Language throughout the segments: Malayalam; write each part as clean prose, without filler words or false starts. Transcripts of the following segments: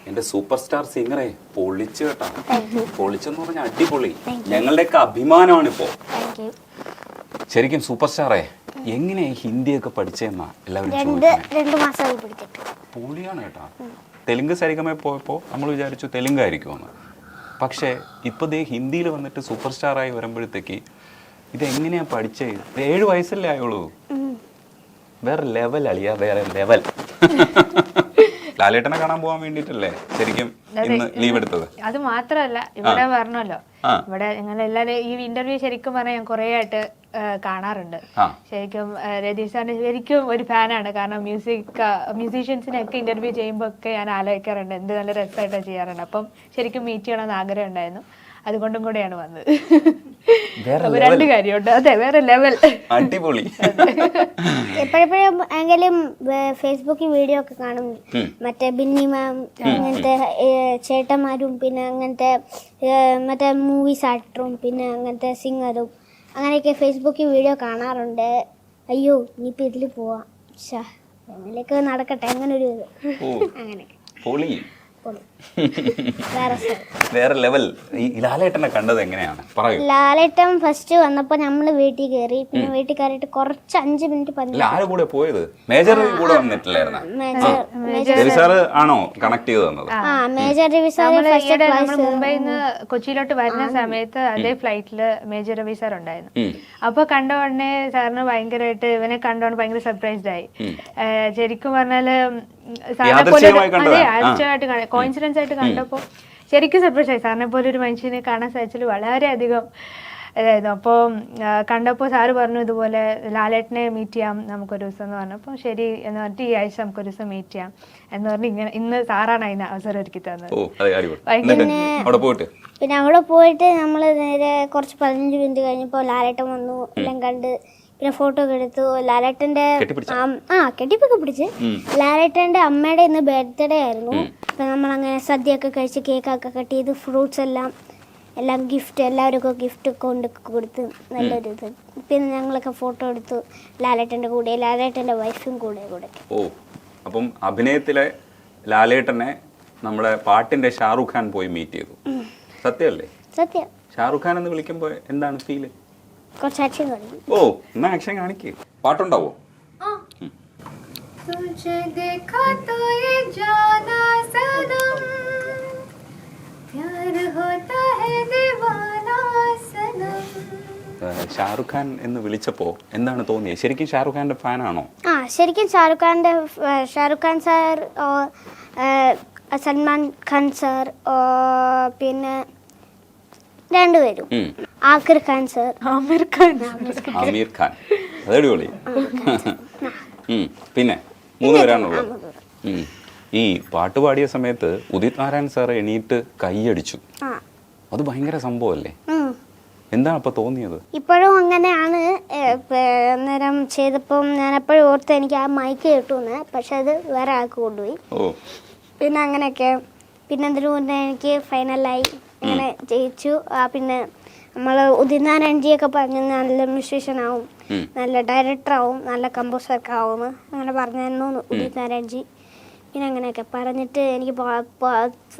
എന്റെ സൂപ്പർ സ്റ്റാർ സിംഗറെ പൊളിച്ചു കേട്ടാ. പൊളിച്ചെന്ന് പറഞ്ഞാൽ അടിപൊളി. ഞങ്ങളുടെയൊക്കെ അഭിമാനമാണ് ഇപ്പോ. ശരിക്കും സൂപ്പർ സ്റ്റാറേ എങ്ങനെയാ ഹിന്ദിയൊക്കെ പഠിച്ചെന്നാ എല്ലാവരും പൊളിയാണ് കേട്ടാ. തെലുങ്ക് സരിഗമ പോയപ്പോ നമ്മൾ വിചാരിച്ചു തെലുങ്കായിരിക്കുമെന്ന്. പക്ഷേ ഇപ്പൊ ദേ ഹിന്ദിയിൽ വന്നിട്ട് സൂപ്പർ സ്റ്റാറായി വരുമ്പോഴത്തേക്ക് ഇതെങ്ങനെയാ പഠിച്ചേ? 7 വയസ്സല്ലേ ആയുള്ളൂ. വേറെ ലെവൽ അളിയാ, വേറെ ലെവൽ. ലാലേട്ടനെ കാണാൻ പോകാൻ വേണ്ടിട്ടല്ലേ ശരിക്കും ഇന്ന് ലീവ് എടുത്തത്? അത് മാത്രല്ല, ഇവിടെ പറഞ്ഞല്ലോ, ഇവിടെ ഞങ്ങൾ എല്ലാരും ഈ ഇന്റർവ്യൂ ശരിക്കും പറഞ്ഞാൽ ഞാൻ കുറെ ആയിട്ട് കാണാറുണ്ട്. ശരിക്കും രതീഷ് സാറിന് ശരിക്കും ഒരു ഫാനാണ്. കാരണം മ്യൂസീഷ്യൻസിനൊക്കെ ഇന്റർവ്യൂ ചെയ്യുമ്പോൾ ഒക്കെ ഞാൻ ആലോചിക്കാറുണ്ട് എന്ത് നല്ല രസമായിട്ടാണ് ചെയ്യാറുണ്ട്. അപ്പം ശരിക്കും മീറ്റ് ചെയ്യണമെന്ന് ആഗ്രഹം ഉണ്ടായിരുന്നു. അതുകൊണ്ടും കൂടെയാണ് വന്നത്. 2 കാര്യമുണ്ട്. അതെ, വേറെ ലെവൽ. അടിപൊളി. എപ്പോഴെപ്പോഴും എങ്കിലും ഫേസ്ബുക്കിൽ വീഡിയോ ഒക്കെ കാണും. മറ്റേ ബിന്നി മാം, അങ്ങനത്തെ ചേട്ടന്മാരും, പിന്നെ അങ്ങനത്തെ മറ്റേ മൂവീസ് ആക്ടറും, പിന്നെ അങ്ങനത്തെ സിംഗറും, അങ്ങനെയൊക്കെ ഫേസ്ബുക്കിൽ വീഡിയോ കാണാറുണ്ട്. അയ്യോ ഇനിയിപ്പോൾ ഇതിൽ പോവാം, എങ്ങനെയൊക്കെ നടക്കട്ടെ, അങ്ങനെ ഒരു അങ്ങനെയൊക്കെ. വേറെ ലെവൽ. ഈ ലാലേട്ടനെ കണ്ടത് എങ്ങനെയാണ് പറയൂ? ലാലേട്ടൻ ഫസ്റ്റ് വന്നപ്പോ നമ്മള് വീട്ടിൽ കയറി. പിന്നെ വീട്ടിൽ കയറിയിട്ട് കുറച്ച് 5 മിനിറ്റ് ആര് കൂടെ പോയത്? മേജർ രവി കൂടെ വന്നിട്ടില്ലായിരുന്നു? രവി സാറ് ആണോ കണക്ട് ചെയ്ത് തന്നത്? മേജർ രവി സാർ മുംബൈയിൽ നിന്ന് കൊച്ചിയിലോട്ട് വരുന്ന സമയത്ത് അതേ ഫ്ലൈറ്റില് മേജർ രവി സാർ ഉണ്ടായിരുന്നു. അപ്പൊ കണ്ട ഉടനെ സാറിന് ഭയങ്കരമായിട്ട് ഇവനെ കണ്ടോണ്ട് ഭയങ്കര സർപ്രൈസ്ഡ് ആയി. ശരിക്കും പറഞ്ഞാല് കോയിൻസിഡൻസ് ആയിട്ട് കണ്ടപ്പോ ശരിക്കും സർപ്രൈസ് ആയി. സാറിനെ പോലെ ഒരു മനുഷ്യനെ കാണാൻ സാധിച്ചതിൽ വളരെയധികം ഇതായിരുന്നു. അപ്പോൾ കണ്ടപ്പോൾ സാറ് പറഞ്ഞു ഇതുപോലെ ലാലേട്ടനെ മീറ്റ് ചെയ്യാം നമുക്കൊരു ദിവസം എന്ന് പറഞ്ഞപ്പോൾ ശരി എന്ന് പറഞ്ഞിട്ട് ഈ ആഴ്ച നമുക്കൊരു ദിവസം മീറ്റ് ചെയ്യാം എന്ന് പറഞ്ഞ് ഇങ്ങനെ ഇന്ന് സാറാണ് അതിന് അവസരം ഒരുക്കി തന്നത്. പിന്നെ അവിടെ പോയിട്ട് നമ്മള് നേരെ കുറച്ച് 15 മിനിറ്റ് കഴിഞ്ഞപ്പോൾ ലാലേട്ടൻ വന്നു. എല്ലാം കണ്ട് പിന്നെ ഫോട്ടോ ഒക്കെ എടുത്തു. ലാലേട്ടന്റെ കെട്ടിപ്പൊക്കെ പിടിച്ച്. ലാലേട്ടന്റെ അമ്മയുടെ ഇന്ന് ബർത്ത്ഡേ ആയിരുന്നു. അപ്പൊ നമ്മളങ്ങനെ സദ്യയൊക്കെ കഴിച്ച് കേക്കൊക്കെ കട്ട് ചെയ്ത് ഫ്രൂട്ട്സ് എല്ലാം ഗിഫ്റ്റ്, എല്ലാവർക്കും ഗിഫ്റ്റ് കൊണ്ട് കൊടുത്ത് നല്ലൊരു ഇത്. പിന്നെ ഞങ്ങളൊക്കെ ഫോട്ടോ എടുത്തു ലാലേട്ടന്റെ കൂടെ, ലാലേട്ടന്റെ വൈഫും കൂടെ. അപ്പം അഭിനയത്തിലെ ലാലേട്ടനെ നമ്മുടെ പാട്ടിന്റെ ഷാറുഖ് ഖാൻ പോയി മീറ്റ് ചെയ്തു. സത്യമല്ലേ? സത്യം. ഷാറുഖ് ഖാൻ എന്ന് വിളിക്കുമ്പോ എന്താണ് ഫീല്? കുറച്ച് ആക്ഷൻ കാണിക്കും. എന്നാ ആക്ഷൻ കാണിക്ക്. പാട്ടുണ്ടാവോ? ഷാറുഖ് ഖാൻ എന്ന് വിളിച്ചപ്പോ എന്താണ് തോന്നിയത്? ശരിക്കും ഷാറുഖ് ഖാന്റെ ഫാനാണോ? ശരിക്കും ഷാറുഖ് ഖാൻ സാർ, സൽമാൻ ഖാൻ സാർ, പിന്നെ 2 പേരും, ആമിർ ഖാൻ സാർ. ആമിർ ഖാൻ അതടിപൊളി. പിന്നെ 3 പേരാണുള്ളത്. ഈ പാട്ട് പാടിയ സമയത്ത് ഉദിത് നാരായൺ സാർ എണീറ്റ് കൈയടിച്ചു. അത് ഭയങ്കര സംഭവല്ലേ? എന്താണ് അപ്പൊ തോന്നിയത്? ഇപ്പോഴും അങ്ങനെയാണ്. അന്നേരം ചെയ്തപ്പം ഞാൻ എപ്പോഴും ഓർത്ത് എനിക്ക് ആ മൈക്ക് കിട്ടുമെന്ന്. പക്ഷെ അത് വേറെ ആൾക്ക് കൊണ്ടുപോയി. പിന്നെ അങ്ങനെയൊക്കെ. പിന്നെ അതിന് മുന്നേ എനിക്ക് ഫൈനലായി, അങ്ങനെ ജയിച്ചു. പിന്നെ നമ്മൾ ഉദിത് നാരായൺജിയൊക്കെ പറഞ്ഞ് നല്ല മ്യൂസീഷ്യനാവും, നല്ല ഡയറക്ടറാവും, നല്ല കമ്പോസറൊക്കെ ആവുമെന്ന് അങ്ങനെ പറഞ്ഞായിരുന്നു ഉദിത് നാരായൺജി. പിന്നെ അങ്ങനെയൊക്കെ പറഞ്ഞിട്ട് എനിക്ക്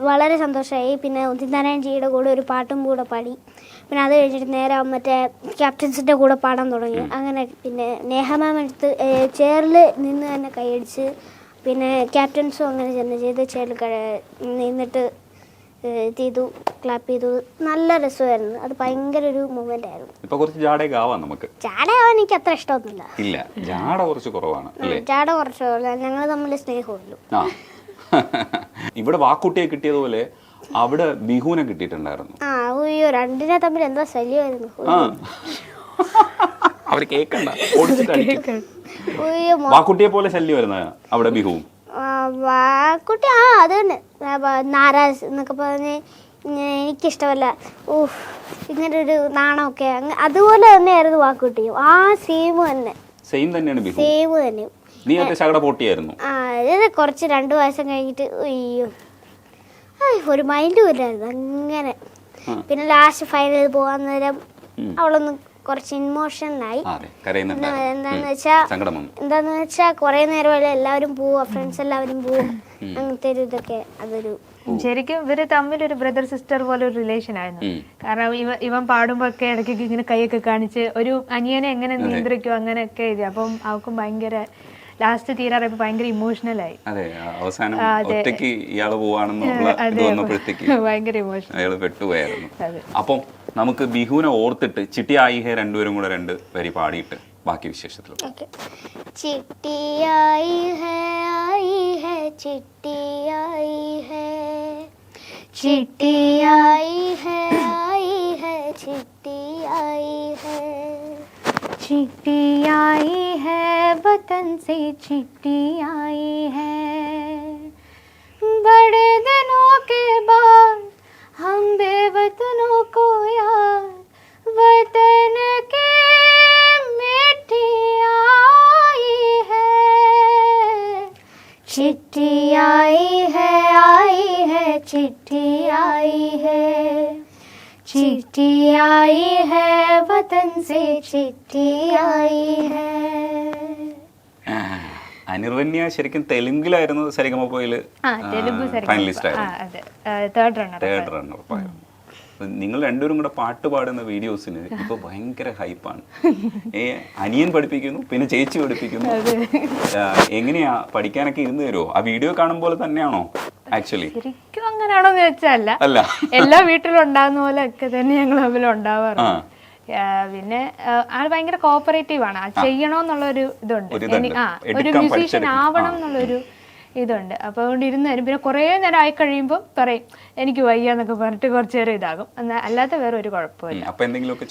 വളരെ സന്തോഷമായി. പിന്നെ ഉദിത് നാരായൺജിയുടെ കൂടെ ഒരു പാട്ടും കൂടെ പാടി. പിന്നെ അത് കഴിഞ്ഞിട്ട് നേരെ മറ്റേ ക്യാപ്റ്റൻസിൻ്റെ കൂടെ പാടാൻ തുടങ്ങി. അങ്ങനെ പിന്നെ നേഹ മാം എടുത്ത് ചെയറിൽ നിന്ന് തന്നെ കൈയടിച്ച്. പിന്നെ ക്യാപ്റ്റൻസും അങ്ങനെ തന്നെ ചെയ്ത് ചെയറിൽ നിന്നിട്ട് ചെയ്തു, ക്ലാപ്പ് ചെയ്തു. നല്ല രസമായിരുന്നു. അത് ഭയങ്കര ഒരു മൂവ്മെന്റ് ആയിരുന്നു. ഇപ്പൊ കുറച്ച് ജാടയാവാൻ നമുക്ക്. ജാടയാവാൻ എനിക്ക് അത്ര ഇഷ്ടമൊന്നുമില്ല. ഇല്ല, ജാട കുറച്ച് കുറവാണ്. ജാട കുറച്ച് ഞങ്ങൾ തമ്മിൽ സ്നേഹമുള്ളൂ. ഇവിടെ വാക്കുട്ടിയെ കിട്ടിയതുപോലെ അവിടെ ബിഹുവിനെ കിട്ടിയിട്ടുണ്ടായിരുന്നു. അയ്യോ, 2 തമ്മിൽ എന്താ ശല്യമായിരുന്നു. അവര് കേക്കണ്ട, വാക്കുട്ടിയെ പോലെ ശല്യമായിരുന്നു അവിടെ ബിഹുവും. വാക്കുട്ടി അത് തന്നെ നാരാസ് എന്നൊക്കെ പറഞ്ഞ് എനിക്കിഷ്ടമല്ല. ഇങ്ങനെ ഒരു നാണമൊക്കെ അതുപോലെ തന്നെയായിരുന്നു വാക്കുട്ടിയും. സെയിം തന്നെയാണ്. ഇത് കുറച്ച് 2 വയസ്സം കഴിഞ്ഞിട്ട് അയ്യോ ഒരു മൈൻഡ് വരായിരുന്നു അങ്ങനെ. പിന്നെ ലാസ്റ്റ് ഫൈനൽ പോകാൻ നേരം അവളൊന്ന് കുറച്ച് ഇമോഷണലായി. എന്താന്ന് വെച്ചാ കുറെ നേരം എല്ലാവരും പോവും, ഫ്രണ്ട്സ് എല്ലാവരും പോവും, അങ്ങനത്തെ ഒരു ഇതൊക്കെ അതൊരു ശരിക്കും ഇവര് തമ്മിൽ ഒരു ബ്രദർ സിസ്റ്റർ പോലെ ഒരു റിലേഷൻ ആയിരുന്നു. കാരണം ഇവൻ പാടുമ്പോ ഒക്കെ ഇടയ്ക്കൊക്കെ ഇങ്ങനെ കൈയൊക്കെ കാണിച്ച് ഒരു അനിയനെ എങ്ങനെ നിയന്ത്രിക്കും അങ്ങനെയൊക്കെ ഇത്. അപ്പം അവക്കും ഭയങ്കര ലാസ്റ്റ് തീരാറപ്പോ ഭയങ്കര ഇമോഷണൽ ആയി. ഭയങ്കര ഇമോഷണൽ പെട്ടുപോയായിരുന്നു. അപ്പം നമുക്ക് ബിഹുവിനെ ഓർത്തിട്ട് ചിട്ടിയായി ഹേ രണ്ടുപേരും കൂടെ 2 വരി പാടിയിട്ട് ബാക്കി വിശേഷത്തിൽ. ചിട്ടിയായി ഹേ ആയി ഹേ ചിട്ടിയായി ഹേ ചിട്ടിയായി ഹേ ആയി ഹേ ചിട്ടിയായി ഹേ चिट्ठी आई है वतन से चिट्ठी आई है बड़े दिनों के बाद हम बेवतनों को याद वतन के मिट्टी आई है चिट्ठी आई है चिट्ठी आई है चिट्ठी आई है वतन से चिट्ठी आई है. അനിർവന്യ ശരിക്കും തെലുങ്കിലായിരുന്നു സരിഗമപയില് ഫൈനലിസ്റ്റ് ആയിരുന്നു, തേർഡ് റണ്ണർ ആയിരുന്നു. നിങ്ങൾ രണ്ടുപേരും കൂടെ പാട്ട് പാടുന്ന വീഡിയോസിന് ഇപ്പൊ ഭയങ്കര ഹൈപ്പാണ്. അനിയൻ പഠിപ്പിക്കുന്നു, പിന്നെ ചേച്ചി പഠിപ്പിക്കുന്നു. എങ്ങനെയാ പഠിക്കാനൊക്കെ ഇരുന്ന് തരുമോ? ആ വീഡിയോ കാണുമ്പോൾ തന്നെയാണോ ആക്ച്വലി? ശരിക്കും അങ്ങനെയാണോന്ന് വെച്ചല്ല, എല്ലാ വീട്ടിലും ഉണ്ടാകുന്ന പോലെ ഒക്കെ തന്നെ ഞങ്ങൾ തമ്മിൽ ഉണ്ടാവാറുണ്ട്. പിന്നെ ആൾ ഭയങ്കര കോപ്പറേറ്റീവ് ആണ്. അത് ചെയ്യണമെന്നുള്ള ഒരു ഇതുണ്ട്, ഒരു മ്യൂസീഷ്യൻ ആവണം എന്നുള്ളൊരു ഇതുണ്ട്. അപ്പോൾ അതുകൊണ്ട് ഇരുന്ന് തരും. പിന്നെ കുറേ നേരം ആയി കഴിയുമ്പോൾ പറയും എനിക്ക് വയ്യ എന്നൊക്കെ പറഞ്ഞിട്ട് കുറച്ച് നേരം ഇതാകും. എന്നാൽ അല്ലാത്ത വേറെ ഒരു കുഴപ്പമില്ല.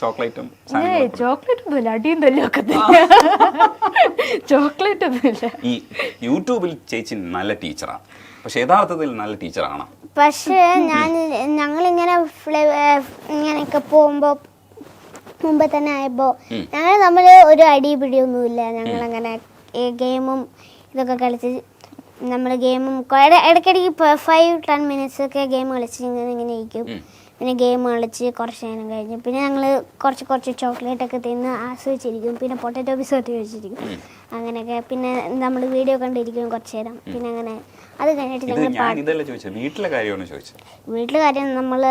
ചോക്ലേറ്റ് ഒന്നുമില്ല, അടിയും തല്ലും ഒക്കെ ചോക്ലേറ്റ് ഒന്നുമില്ല. ഈ യൂട്യൂബിൽ ചേച്ചി നല്ല ടീച്ചറാണ്, പക്ഷെ യഥാർത്ഥത്തിൽ നല്ല ടീച്ചറാണ്. പക്ഷേ ഞങ്ങളിങ്ങനെ ഇങ്ങനെയൊക്കെ പോകുമ്പോൾ മുമ്പ് തന്നെ ആയപ്പോൾ ഞങ്ങൾ തമ്മിൽ ഒരു അടി പിടിയൊന്നുമില്ല. ഞങ്ങളങ്ങനെ ഗെയിമും ഇതൊക്കെ കളിച്ച് ഗെയിമും ഇടയ്ക്കിടയ്ക്ക് 5-10 മിനിറ്റ്സ് ഒക്കെ ഗെയിം കളിച്ച് ഇങ്ങനെ ഇരിക്കും. പിന്നെ ഗെയിം കളിച്ച് കുറച്ച് നേരം കഴിഞ്ഞ് പിന്നെ ഞങ്ങൾ കുറച്ച് ചോക്ലേറ്റ് ഒക്കെ തിന്ന് ആസ്വദിച്ചിരിക്കും. പിന്നെ പൊട്ടാറ്റോ ബിസ്ക്കറ്റ് കഴിച്ചിരിക്കും. അങ്ങനെയൊക്കെ പിന്നെ നമ്മൾ വീഡിയോ കണ്ടിരിക്കും കുറച്ച് നേരം. പിന്നെ അങ്ങനെ അത് കഴിഞ്ഞിട്ട് ഞങ്ങൾ വീട്ടിലെ കാര്യം നമ്മൾ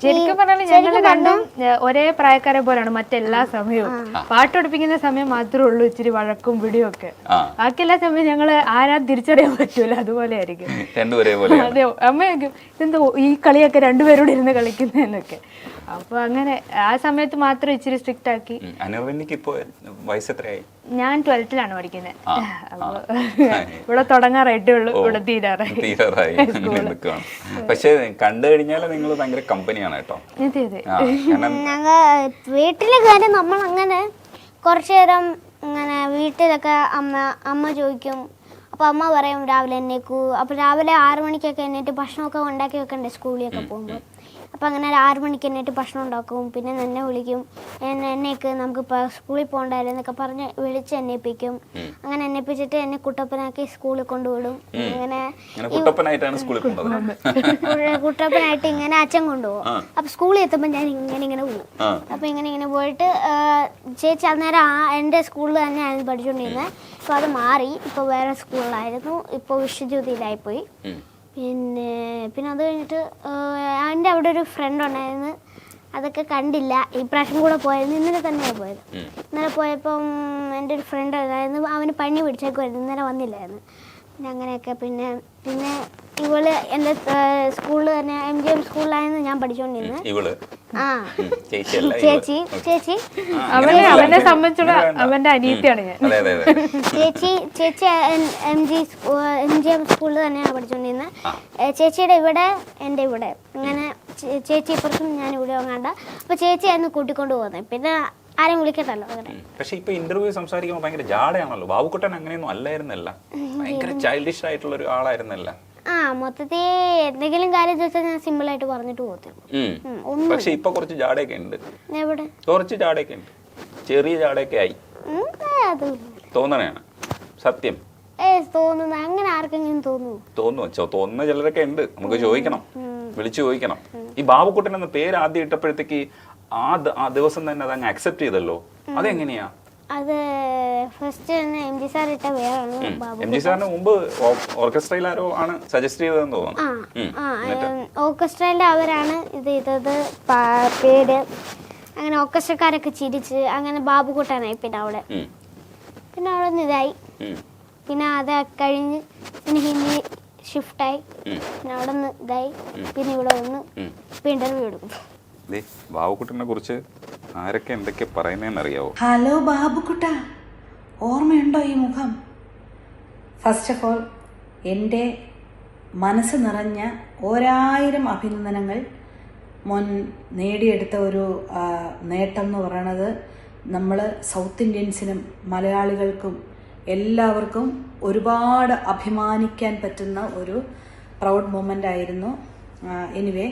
ശരിക്കും പറഞ്ഞാൽ ഞങ്ങൾ രണ്ടും ഒരേ പ്രായക്കാരെ പോലെയാണ് മറ്റെല്ലാ സമയവും. പാട്ട് പഠിപ്പിക്കുന്ന സമയം മാത്രമേ ഉള്ളൂ ഇച്ചിരി വഴക്കും പിടിയും ഒക്കെ. ബാക്കി എല്ലാ സമയം ഞങ്ങള് ആരാ തിരിച്ചറിയാൻ പറ്റൂല, അതുപോലെ ആയിരിക്കും. അതെ, അമ്മയൊക്കെ ഇതെന്തോ ഈ കളിയൊക്കെ രണ്ടുപേരോട് ഇരുന്ന് കളിക്കുന്നതെന്നൊക്കെ. അപ്പൊ അങ്ങനെ ആ സമയത്ത് മാത്രം ഇച്ചിരി സ്ട്രിക്റ്റ് ആക്കി. ഞാൻ 12th പഠിക്കുന്നത്. അപ്പൊ ഇവിടെ തുടങ്ങാറായിട്ടേ ഉള്ളൂ, ഇവിടെ തീരാറായി. പക്ഷെ കണ്ടു കഴിഞ്ഞാൽ നിങ്ങൾ ഭയങ്കര കമ്പനിയാണ് കേട്ടോ. ഞങ്ങൾ വീട്ടിലെ കാര്യം നമ്മൾ അങ്ങനെ കുറച്ചു നേരം ഇങ്ങനെ വീട്ടിലൊക്കെ അമ്മ ചോദിക്കും. അപ്പോൾ അമ്മ പറയും രാവിലെ എണ്ണേക്കൂ. അപ്പോൾ രാവിലെ 6 മണിക്കൊക്കെ എണ്ണീറ്റ് ഭക്ഷണമൊക്കെ ഉണ്ടാക്കി വെക്കണ്ടേ സ്കൂളിലൊക്കെ പോകുമ്പോൾ. അപ്പോൾ അങ്ങനെ 6 മണിക്ക് എണ്ണീറ്റ് ഭക്ഷണം ഉണ്ടാക്കും. പിന്നെ എന്നെ വിളിക്കും, എണ്ണയ്ക്ക് നമുക്കിപ്പോൾ സ്കൂളിൽ പോകണ്ടായിരുന്നു എന്നൊക്കെ പറഞ്ഞ് വിളിച്ച് എണ്ണയിപ്പിക്കും. അങ്ങനെ എണ്ണയിപ്പിച്ചിട്ട് എന്നെ കുട്ടപ്പനാക്കി സ്കൂളിൽ കൊണ്ടുവിടും. അങ്ങനെ കുട്ടപ്പനായിട്ട് ഇങ്ങനെ അച്ഛൻ കൊണ്ടുപോകും. അപ്പോൾ സ്കൂളിൽ എത്തുമ്പോൾ ഞാൻ ഇങ്ങനെ പോകും. അപ്പോൾ ഇങ്ങനെ പോയിട്ട് ചേച്ചി അന്നേരം എൻ്റെ സ്കൂളിൽ തന്നെയായിരുന്നു പഠിച്ചുകൊണ്ടിരുന്നത്. അപ്പോൾ അത് മാറി, ഇപ്പോൾ വേറെ സ്കൂളിലായിരുന്നു. ഇപ്പോൾ വിശ്വജ്യോതിയിലായിപ്പോയി. പിന്നെ അത് കഴിഞ്ഞിട്ട് എൻ്റെ അവിടെ ഒരു ഫ്രണ്ട് ഉണ്ടായിരുന്നു. അതൊക്കെ കണ്ടില്ല, ഈ പ്രാവശ്യം കൂടെ പോയിരുന്നു. ഇന്നലെ തന്നെയാണ് പോയത്. ഇന്നലെ പോയപ്പം എൻ്റെ ഒരു ഫ്രണ്ട് ഉണ്ടായിരുന്നു, അവന് പനി പിടിച്ചേക്കുമായിരുന്നു, ഇന്നലെ വന്നില്ലായിരുന്നു. പിന്നെ അങ്ങനെയൊക്കെ പിന്നെ ഇവള് എൻ്റെ സ്കൂളിൽ തന്നെ MGM സ്കൂളിലായിരുന്നു ഞാൻ പഠിച്ചുകൊണ്ടിരുന്നത്. ചേച്ചി അവനെ സംബന്ധിച്ചിടത്തോളം അവന്റെ അനിയത്തിയാണ് ഞാൻ. ചേച്ചി MGM സ്കൂളിൽ തന്നെയാണ് പഠിച്ചുകൊണ്ടിരുന്നത്. ചേച്ചിയുടെ ഇവിടെ എൻ്റെ ഇവിടെ അങ്ങനെ ചേച്ചി ഇപ്പുറത്തും ഞാൻ ഇവിടെ വാങ്ങാണ്ട. അപ്പൊ ചേച്ചിയായിരുന്നു കൂട്ടിക്കൊണ്ട് പോകുന്നത്. പിന്നെ ആരും വിളിക്കട്ടല്ലോ അങ്ങനെ. പക്ഷെ ഇപ്പൊ ഇന്റർവ്യൂ സംസാരിക്കുമ്പോൾ ഭയങ്കര ജാടയാണല്ലോ. ബാബുക്കുട്ടൻ അങ്ങനെയൊന്നും അല്ലായിരുന്നല്ല, ഭയങ്കര ചൈൽഡിഷ് ആയിട്ടുള്ള ഒരു ആളായിരുന്നല്ല. മൊത്തത്തിൽ എന്തെങ്കിലും കാര്യം ചോദിച്ചാൽ ഞാൻ സിമ്പിൾ ആയിട്ട് പറഞ്ഞിട്ട് പോകത്തില്ല. പക്ഷെ ഇപ്പൊ കുറച്ച് ജാടയൊക്കെ ഉണ്ട്. എവിടെ? കുറച്ച് ജാടയൊക്കെ ഉണ്ട്, ചെറിയ ജാടയൊക്കെ ആയി. തോന്നണയാണ് സത്യം. തോന്നുന്നു അങ്ങനെ ആർക്കെങ്കിലും തോന്നുന്ന ചിലരൊക്കെ ഉണ്ട്. നമുക്ക് ചോദിക്കണം, വിളിച്ചു ചോദിക്കണം. ഈ ബാബുക്കുട്ടൻ എന്ന പേര് ആദ്യം ഇട്ടപ്പോഴത്തേക്ക് ആ ദിവസം തന്നെ അത് അങ്ങ് അക്സെപ്റ്റ് ചെയ്തല്ലോ, അതെങ്ങനെയാ? അത് ഫസ്റ്റ് തന്നെ എം ജി സാർ ഇട്ട പേരാണ് ബാബു. എം ജി സാറിന് മുമ്പ് ഓർക്കസ്ട്രയിൽ ആരോ ആണ് സജസ്റ്റ് ചെയ്തതെന്ന് തോന്നുന്നു. ഓർക്കസ്ട്രയിലെ അവരാണ് ഇത് ചെയ്തത്. പേര് അങ്ങനെ ഓർക്കസ്ട്രക്കാരൊക്കെ ചിരിച്ച് അങ്ങനെ ബാബുക്കുട്ടനായി. പിന്നെ അവിടെ നിന്ന് ഇതായി. പിന്നെ അത് കഴിഞ്ഞ് പിന്നെ ഹിന്ദി ഷിഫ്റ്റായി. പിന്നെ അവിടെ നിന്ന് ഇതായി. പിന്നെ ഇവിടെ വന്ന് ഇപ്പം ഇന്റർവ്യൂ എടുക്കും. ബാബുക്കുട്ടനെ കുറിച്ച് ആരൊക്കെ എന്തൊക്കെ പറയുന്നതെന്ന് അറിയാവോ? ഹലോ ബാബുക്കുട്ട, ഓർമ്മയുണ്ടോ ഈ മുഖം? ഫസ്റ്റ് ഓഫ് ഓൾ എൻ്റെ മനസ്സ് നിറഞ്ഞ 1000 അഭിനന്ദനങ്ങൾ. മോൻ നേടിയെടുത്ത ഒരു നേട്ടം എന്ന് പറയണത് നമ്മൾ സൗത്ത് ഇന്ത്യൻസിനും മലയാളികൾക്കും എല്ലാവർക്കും ഒരുപാട് അഭിമാനിക്കാൻ പറ്റുന്ന ഒരു പ്രൗഡ് മൊമെൻ്റ് ആയിരുന്നു. എനിവേ,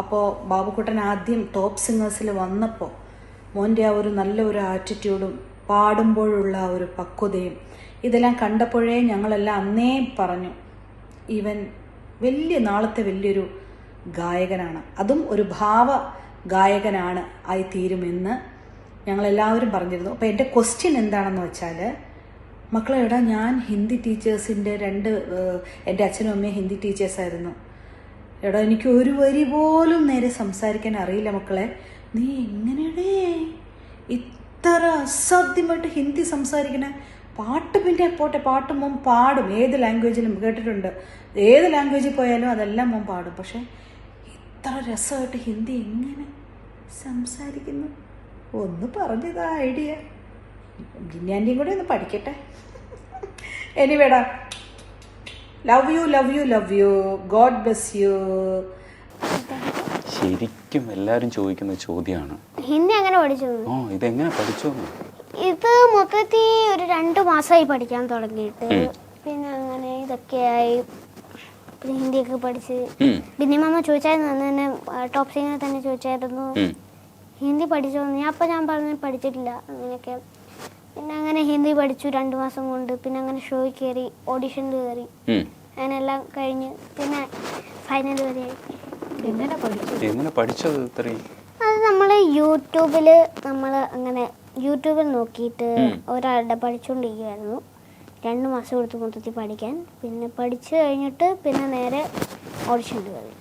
അപ്പോൾ ബാബുക്കുട്ടൻ ആദ്യം ടോപ്പ് സിംഗേഴ്സിൽ വന്നപ്പോൾ മോൻ്റെ ആ ഒരു നല്ല ഒരു ആറ്റിറ്റ്യൂഡും പാടുമ്പോഴുള്ള ആ ഒരു പക്വതയും ഇതെല്ലാം കണ്ടപ്പോഴേ ഞങ്ങളെല്ലാം അന്നേ പറഞ്ഞു, ഇവൻ നാളത്തെ വലിയൊരു ഗായകനാണ്, അതും ഒരു ഭാവ ഗായകനാണ് ആയിത്തീരുമെന്ന് ഞങ്ങളെല്ലാവരും പറഞ്ഞിരുന്നു. അപ്പോൾ എൻ്റെ ക്വസ്റ്റ്യൻ എന്താണെന്ന് വെച്ചാൽ, മക്കളെ എടാ, ഞാൻ ഹിന്ദി ടീച്ചേഴ്സിൻ്റെ എൻ്റെ അച്ഛനും അമ്മയും ഹിന്ദി ടീച്ചേഴ്സായിരുന്നു. എടാ, എനിക്ക് ഒരു വരി പോലും നേരെ സംസാരിക്കാൻ അറിയില്ല മക്കളെ. നീ എങ്ങനെയടേ ഇത്ര അസാധ്യമായിട്ട് ഹിന്ദി സംസാരിക്കണേ? പാട്ട് പിന്നെ പോട്ടെ, പാട്ട് മോൻ പാടും, ഏത് ലാംഗ്വേജിലും കേട്ടിട്ടുണ്ട്. ഏത് ലാംഗ്വേജിൽ പോയാലും അതെല്ലാം മോൻ പാടും. പക്ഷേ ഇത്ര രസമായിട്ട് ഹിന്ദി എങ്ങനെ സംസാരിക്കുന്നു? ഒന്ന് പറഞ്ഞതാ ഐഡിയ. ജിന്നാൻ്റെയും കൂടെ ഒന്ന് പഠിക്കട്ടെ. എനിവേടാ, love you love you love you. God bless you. ശരിക്കും എല്ലാരും ചോദിക്കുന്ന ചോദ്യമാണ്, ഹിന്ദി അങ്ങനെ പഠിച്ചു? ഇതെങ്ങനെ പഠിച്ചു? ഇത് മൊത്തത്തിൽ ഒരു 2 മാസമായി പഠിക്കാൻ തുടങ്ങിയിട്ട്. പിന്നെ അങ്ങനെ ഇതൊക്കെയായി. പിന്നെ ഹിന്ദിയൊക്കെ പഠിച്ച്. പിന്നെ മാമ ചോദിച്ചായിരുന്നു, അന്ന് തന്നെ ടോപ്പ് സിംഗർ തന്നെ ചോദിച്ചായിരുന്നു ഹിന്ദി പഠിച്ചോന്ന്. ഞാൻ പറഞ്ഞു പഠിച്ചിട്ടില്ല അങ്ങനെയൊക്കെ. പിന്നെ അങ്ങനെ ഹിന്ദി പഠിച്ചു 2 മാസം കൊണ്ട്. പിന്നെ അങ്ങനെ ഷോയിൽ കയറി, ഓഡിഷനിൽ കയറി, അങ്ങനെല്ലാം കഴിഞ്ഞ് പിന്നെ ഫൈനൽ വരെ. എങ്ങനെ പഠിച്ചത് ഇത്രയും? അത് നമ്മൾ യൂട്യൂബിൽ നോക്കിയിട്ട് ഒരാളുടെ പഠിച്ചുകൊണ്ടിരിക്കുകയായിരുന്നു. 2 മാസം കൊടുത്ത് മൊത്തത്തിൽ പഠിക്കാൻ. പിന്നെ പഠിച്ചു കഴിഞ്ഞിട്ട് പിന്നെ നേരെ ഓഡിഷൻ കയറി.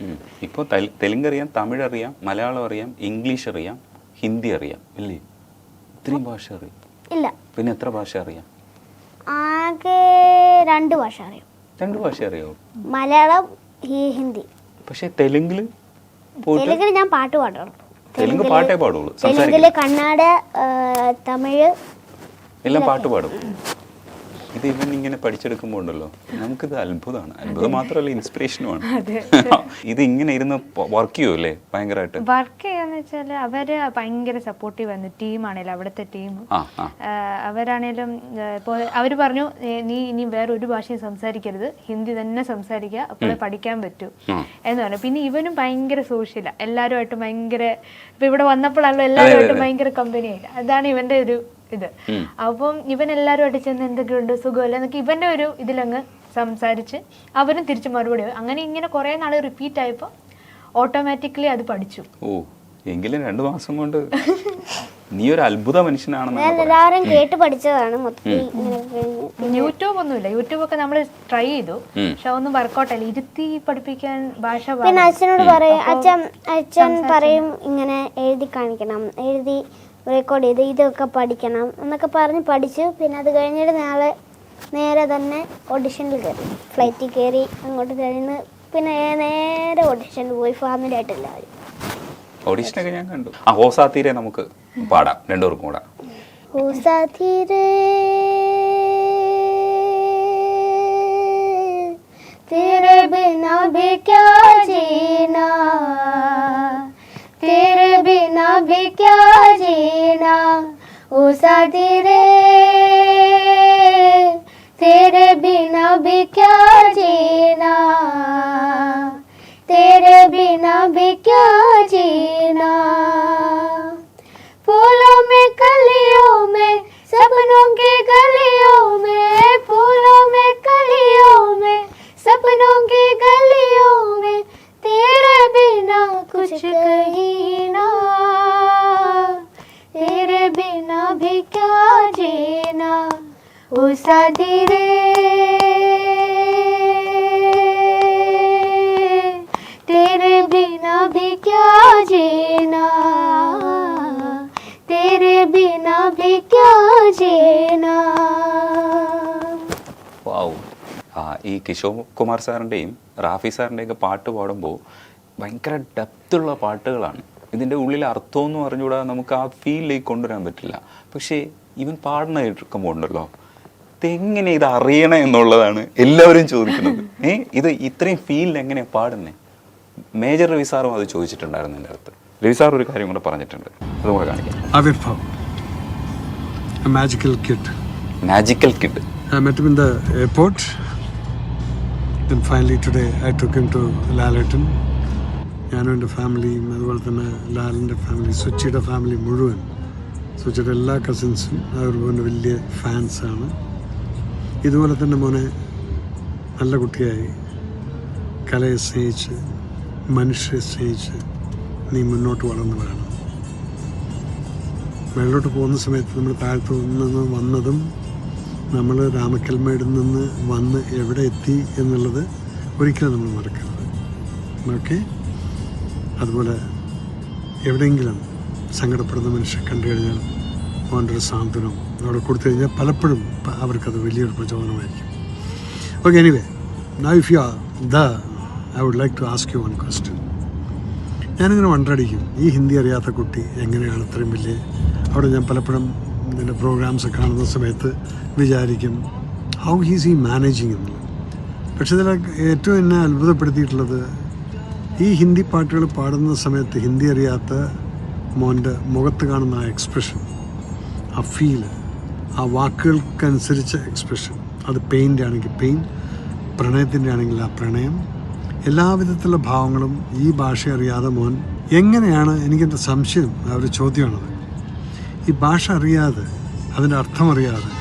ഇപ്പോൾ തെലുങ്ക് അറിയാം, തമിഴ് അറിയാം, മലയാളം അറിയാം, ഇംഗ്ലീഷ് അറിയാം, ഹിന്ദി അറിയാം, ഇല്ലേ? ഇത്രയും ഭാഷ അറിയാം? ഇല്ല. പിന്നെ എത്ര ഭാഷ അറിയാം? ആകെ 2 ഭാഷ അറിയാം. 2 ഭാഷ അറിയാമോ? മലയാളം, ഹിന്ദി. പക്ഷെ തെലുങ്കിൽ ഞാൻ പാട്ട് പാടുള്ളൂ. തെലുങ്ക് പാട്ടേ പാടുള്ളൂ. തെലുങ്കില് കന്നഡ, തമിഴ് എല്ലാം പാട്ട് പാടും. ഇത് ഇവൻ ഇങ്ങനെ പഠിച്ചെടുക്കുമ്പോൾ ഉണ്ടല്ലോ, നമുക്കിത് അത്ഭുതമാണ്. അത്ഭുതം മാത്രമല്ല, ഇൻസ്പിറേഷനുമാണ്. ഇത് ഇങ്ങനെ ഇരുന്ന് വർക്ക് ചെയ്യുമല്ലേ ഭയങ്കരമായിട്ട്? വർക്ക് ചെയ്യാന്ന് വെച്ചാൽ അവര് ഭയങ്കര സപ്പോർട്ടീവ് ആയിരുന്നു. ടീമാണേലും അവിടുത്തെ ടീം അവരാണേലും ഇപ്പോൾ അവര് പറഞ്ഞു, നീ ഇനി വേറൊരു ഭാഷയും സംസാരിക്കരുത്, ഹിന്ദി തന്നെ സംസാരിക്കുക, അപ്പോഴേ പഠിക്കാൻ പറ്റൂ എന്ന് പറഞ്ഞു. പിന്നെ ഇവനും ഭയങ്കര സോഷ്യലാണ്, എല്ലാവരുമായിട്ട് ഭയങ്കര, ഇപ്പൊ ഇവിടെ വന്നപ്പോഴാണല്ലോ എല്ലാവരുമായിട്ട് ഭയങ്കര കമ്പനിയായിട്ട്. അതാണ് ഇവന്റെ ഒരു ഇത്. അപ്പം ഇവൻ എല്ലാവരുമായിട്ട് ചെന്ന് എന്തൊക്കെയുണ്ട്, സുഖമല്ല എന്നൊക്കെ ഇവന്റെ ഒരു ഇതിലങ്ങ് സംസാരിച്ച് അവരും തിരിച്ചു മറുപടി. അങ്ങനെ ഇങ്ങനെ കുറെ നാള് റിപ്പീറ്റ് ആയപ്പോൾ ഓട്ടോമാറ്റിക്കലി അത് പഠിച്ചു. എങ്കിലും 2 മാസം കൊണ്ട് നീ ഒരു അത്ഭുത മനുഷ്യനാണെന്ന് എല്ലാവരും കേട്ട് പഠിച്ചതാണ്. യൂട്യൂബ് ഒന്നുമില്ല, യൂട്യൂബ് ഒക്കെ നമ്മൾ ട്രൈ ചെയ്തു, പക്ഷെ ഒന്നും വർക്കൗട്ട് അല്ല. ഇരുത്തി പഠിപ്പിക്കാൻ ഭാഷ. പിന്നെ അച്ഛനോട് പറയും, അച്ഛൻ പറയും ഇങ്ങനെ എഴുതി കാണിക്കണം, എഴുതി റെക്കോർഡ് ചെയ്ത് ഇതൊക്കെ പഠിക്കണം എന്നൊക്കെ പറഞ്ഞ് പഠിച്ചു. പിന്നെ അത് കഴിഞ്ഞിട്ട് നേരെ തന്നെ ഓഡിഷനിൽ കയറി. ഫ്ലൈറ്റിൽ കയറി അങ്ങോട്ട് കഴിഞ്ഞ് പിന്നെ നേരെ ഓഡിഷനിൽ പോയി, ഫാമിലി ആയിട്ട് എല്ലാവരും. ഓഡിഷനൊക്കെ ഞാൻ കണ്ടു. ഹോസാത്തീരെ നമുക്ക് പാടാം, 2 പേർക്കും കൂടെ. ഹോസാത്തീരെ तेरे बिना भी क्या जीना, तेरे बिना भी क्या जीना, ओ साथी रे तेरे बिना भी क्या जीना, तेरे बिना भी क्या जीना, फूलों में कलियों में सपनों की गलियों में, फूलों में कलियों में सपनों की गलियों में, तेरे बिना कुछ कहीं ना साथी रे तेरे बिना भी क्या जीना तेरे बिना भी क्या जीना. വാവ്. ഈ കിഷോർ കുമാർ സാറിൻ്റെയും റാഫി സാറിൻ്റെയൊക്കെ പാട്ട് പാടുമ്പോൾ ഭയങ്കര ഡെപ്തുള്ള പാട്ടുകളാണ്. ഇതിൻ്റെ ഉള്ളിൽ അർത്ഥമൊന്നും അറിഞ്ഞുകൂടാ, നമുക്ക് ആ ഫീലിലേക്ക് കൊണ്ടുവരാൻ പറ്റില്ല. പക്ഷേ ഇവൻ പാടുന്ന കേൾക്കുമ്പോൾ ഉണ്ടല്ലോ, ഇതെങ്ങനെ ഇത് അറിയണേ എന്നുള്ളതാണ് എല്ലാവരും ചോദിക്കുന്നത്. ഇത് ഇത്രയും ഫീലിൽ എങ്ങനെയാണ് പാടുന്നത്? മേജർ രവി സാറും അത് ചോദിച്ചിട്ടുണ്ടായിരുന്നു എൻ്റെ അടുത്ത്. രവി സാർ ഒരു കാര്യം കൂടെ പറഞ്ഞിട്ടുണ്ട്, അതുകൂടെ കാണിക്കാം. Avirbhav, a magical kid. Magical kid. I met him in the airport. Then finally today I took him to Lalleton. ഞാനും എൻ്റെ ഫാമിലിയും അതുപോലെ തന്നെ ലാലിൻ്റെ ഫാമിലി, സുച്ചിയുടെ ഫാമിലി മുഴുവൻ, സുച്ചിയുടെ എല്ലാ കസിൻസും അവർ മോൻ്റെ വലിയ ഫാൻസാണ്. ഇതുപോലെ തന്നെ മോനെ നല്ല കുട്ടിയായി കലയെ സ്നേഹിച്ച് മനുഷ്യരെ സ്നേഹിച്ച് നീ മുന്നോട്ട് വളർന്നു വരണം. മേളിലോട്ട് പോകുന്ന സമയത്ത് നമ്മൾ താഴത്ത് നിന്ന് വന്നതും നമ്മൾ രാമക്കൽമേടിൽ നിന്ന് വന്ന് എവിടെ എത്തി എന്നുള്ളത് ഒരിക്കലും നമ്മൾ മറക്കരുത്. ഓക്കെ? അതുപോലെ എവിടെയെങ്കിലും സങ്കടപ്പെടുന്ന മനുഷ്യരെ കണ്ടു കഴിഞ്ഞാൽ അവൻ്റെ ഒരു സാന്ത്വനം അവിടെ കൊടുത്തു കഴിഞ്ഞാൽ പലപ്പോഴും അവർക്കത് വലിയൊരു പ്രചോദനമായിരിക്കും. Okay, anyway, now if you are I would like to ask you one question. ഞാനിങ്ങനെ വണ്ടടിക്കും, ഈ ഹിന്ദി അറിയാത്ത കുട്ടി എങ്ങനെയാണ് ഇത്രയും വലിയ, അവിടെ ഞാൻ പലപ്പോഴും ഇതിൻ്റെ പ്രോഗ്രാംസ് കാണുന്ന സമയത്ത് വിചാരിക്കും ഹൗ ഹീസ് ഈ മാനേജിങ് എന്നുള്ളത്. പക്ഷേ ഇതിൽ ഏറ്റവും എന്നെ അത്ഭുതപ്പെടുത്തിയിട്ടുള്ളത് ഈ ഹിന്ദി പാട്ടുകൾ പാടുന്ന സമയത്ത് ഹിന്ദി അറിയാത്ത മോൻ്റെ മുഖത്ത് കാണുന്ന ആ എക്സ്പ്രഷൻ, ആ ഫീല്, ആ വാക്കുകൾക്കനുസരിച്ച എക്സ്പ്രഷൻ, അത് പെയിൻ്റെ ആണെങ്കിൽ പെയിൻ, പ്രണയത്തിൻ്റെ ആണെങ്കിൽ ആ പ്രണയം, എല്ലാവിധത്തിലുള്ള ഭാവങ്ങളും ഈ ഭാഷ അറിയാതെ മോൻ എങ്ങനെയാണ്, എനിക്കെൻ്റെ സംശയം, ആ ഒരു ചോദ്യമാണത്. ഈ ഭാഷ അറിയാതെ അതിൻ്റെ അർത്ഥം അറിയാതെ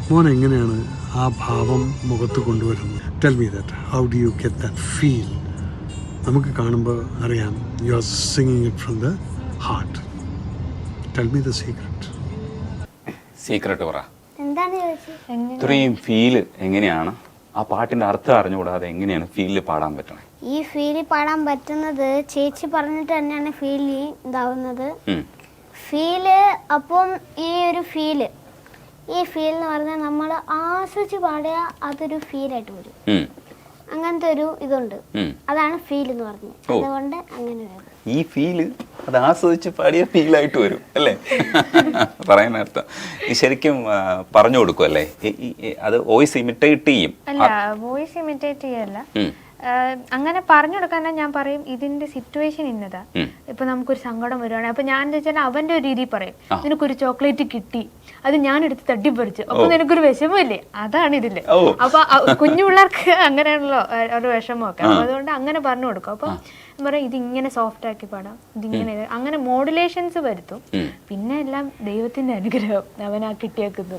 മോൻ എങ്ങനെയാണ് ആ ഭാവം മുഖത്ത് കൊണ്ടുവരുന്നത്? Tell me that, how do you get that feel? നമുക്ക് കാണുമ്പോൾ അറിയാം you are singing it from the heart. Tell me the secret. Secret പറ. എന്താണ് ചോദിച്ചത്? ഇത്രയും ഫീല് എങ്ങനെയാണ്, ആ പാട്ടിൻ്റെ അർത്ഥം അറിഞ്ഞുകൂടാതെ എങ്ങനെയാണ് ഫീലിൽ പാടാൻ പറ്റണേ? ഈ ഫീലിൽ പാടാൻ പറ്റുന്നത് ചേച്ചി പറഞ്ഞിട്ട് തന്നെയാണ് ഫീൽ ഇതാവുന്നത്. ഫീല് അപ്പം ഈ ഫീൽ എന്ന് പറഞ്ഞാൽ നമ്മൾ ആസ്വദിച്ച് പാടിയാൽ അതൊരു ഫീലായിട്ട് വരും. അങ്ങനത്തെ ഒരു ഇതുണ്ട്, അതാണ് ഫീൽ എന്ന് പറഞ്ഞത്. അതുകൊണ്ട് അങ്ങനെ ഈ ഫീല് അത് ആസ്വദിച്ച് പാടിയ ഫീലായിട്ട് വരും അല്ലേ? പറയുന്ന അർത്ഥം ശരിക്കും പറഞ്ഞു കൊടുക്കും അല്ലേ? അത് വോയിസ് ഇമിറ്റേറ്റ് ചെയ്യും. അല്ല, വോയിസ് ഇമിറ്റേറ്റ് ചെയ്യല്ല, അങ്ങനെ പറഞ്ഞു കൊടുക്കാൻ ഞാൻ പറയും ഇതിന്റെ സിറ്റുവേഷൻ ഇന്നതാ. ഇപ്പൊ നമുക്കൊരു സങ്കടം വരുവാണ്, അപ്പൊ ഞാൻ എന്താ വെച്ചാൽ അവന്റെ ഒരു രീതി പറയും, നിനക്കൊരു ചോക്ലേറ്റ് കിട്ടി, അത് ഞാൻ എടുത്ത് തട്ടിപ്പറിച്ചു, അപ്പൊ നിനക്കൊരു വിഷമമില്ലേ, അതാണ് ഇതില്. അപ്പൊ കുഞ്ഞു പിള്ളേർക്ക് അങ്ങനെയാണല്ലോ ഒരു വിഷമമൊക്കെ, അപ്പൊ അതുകൊണ്ട് അങ്ങനെ പറഞ്ഞു കൊടുക്കും. അപ്പൊ പറയാം ഇതിങ്ങനെ സോഫ്റ്റ് ആക്കി പാടാം, ഇതിങ്ങനെ അങ്ങനെ മോഡുലേഷൻസ് വരുത്തും. പിന്നെ എല്ലാം ദൈവത്തിന്റെ അനുഗ്രഹം അവനാ കിട്ടിയേക്കുന്നു.